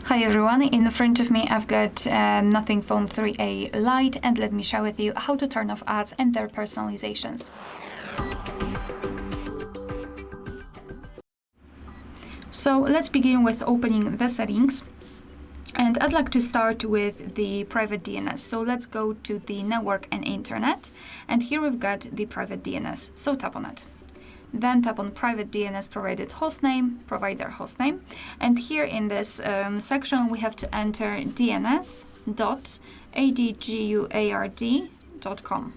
Hi everyone, in front of me I've got Nothing Phone 3a Lite, and let me share with you how to turn off ads and their personalizations. So let's begin with opening the settings. And I'd like to start with the private DNS. So let's go to the network and internet. And here we've got the private DNS. So tap on it. Then tap on private DNS provided hostname, provider hostname. And here in this section, we have to enter dns.adguard.com.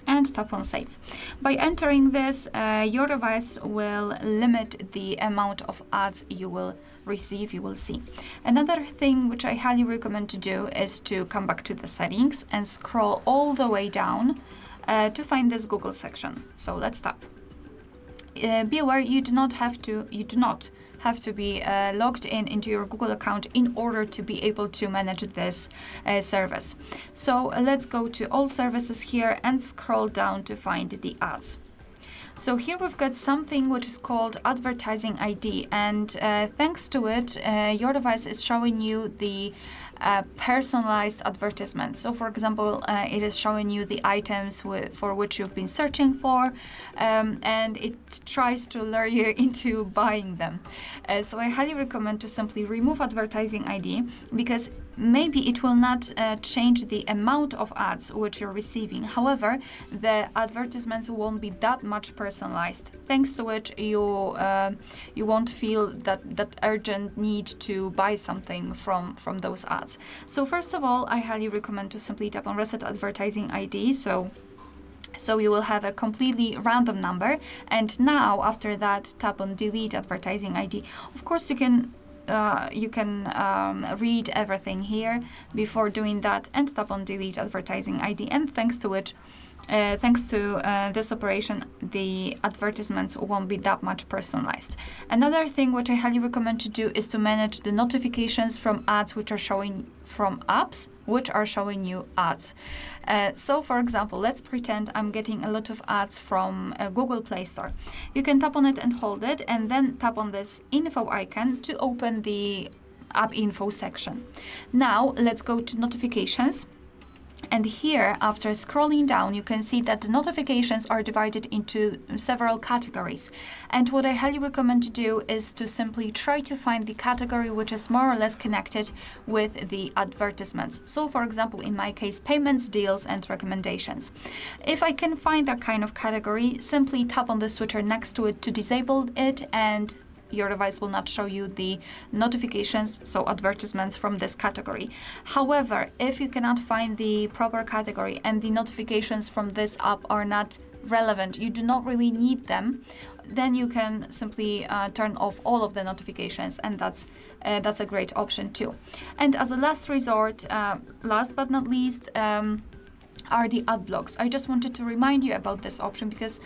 And tap on save. By entering this, your device will limit the amount of ads you will receive, you will see. Another thing which I highly recommend to do is to come back to the settings and scroll all the way down to find this Google section. So let's tap. Be aware you do not have to be logged into your Google account in order to be able to manage this service. So let's go to all services here and scroll down to find the ads. So here we've got something which is called advertising ID, and thanks to it, your device is showing you the personalized advertisements. So for example, it is showing you the items for which you've been searching for, and it tries to lure you into buying them. So I highly recommend to simply remove advertising ID, because maybe it will not change the amount of ads which you're receiving. However, the advertisements won't be that much personalized, thanks to which you won't feel that urgent need to buy something from those ads. So first of all, I highly recommend to simply tap on Reset Advertising ID. So you will have a completely random number, and now after that tap on Delete Advertising ID. Of course, you can read everything here before doing that, and tap on Delete Advertising ID, and thanks to this operation, the advertisements won't be that much personalized. Another thing which I highly recommend to do is to manage the notifications from ads which are showing from apps which are showing you ads. So for example, let's pretend I'm getting a lot of ads from Google Play Store. You can tap on it and hold it, and then tap on this info icon to open the app info section. Now let's go to notifications. And here, after scrolling down, you can see that the notifications are divided into several categories. And what I highly recommend to do is to simply try to find the category which is more or less connected with the advertisements. So for example, in my case, payments, deals, and recommendations. If I can find that kind of category, simply tap on the switcher next to it to disable it, and your device will not show you the notifications, so advertisements from this category. However, if you cannot find the proper category and the notifications from this app are not relevant, you do not really need them, then you can simply turn off all of the notifications, and that's a great option too. And as a last resort, last but not least, are the ad blocks. I just wanted to remind you about this option because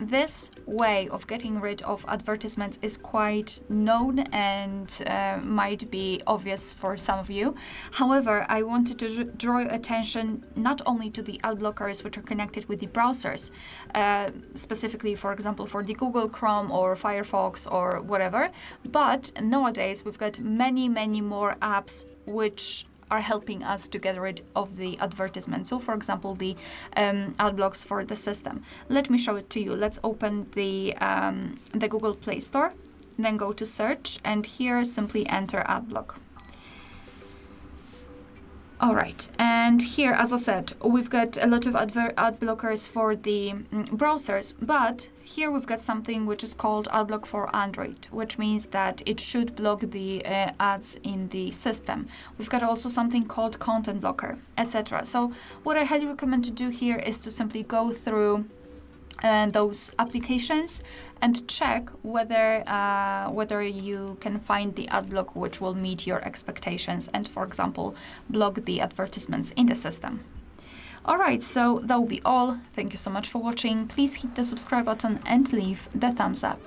this way of getting rid of advertisements is quite known and might be obvious for some of you. However, I wanted to draw your attention not only to the ad blockers which are connected with the browsers, specifically, for example, for the Google Chrome or Firefox or whatever, but nowadays we've got many more apps which are helping us to get rid of the advertisements. So for example, the ad blocks for the system. Let me show it to you. Let's open the Google Play Store, then go to search, and here simply enter ad block. All right, and here, as I said, we've got a lot of ad blockers for the browsers, but here we've got something which is called ad block for Android, which means that it should block the ads in the system. We've got also something called content blocker, etc. So what I highly recommend to do here is to simply go through those applications and check whether you can find the ad block which will meet your expectations and, for example, block the advertisements in the system. Alright, so that will be all. Thank you so much for watching. Please hit the subscribe button and leave the thumbs up.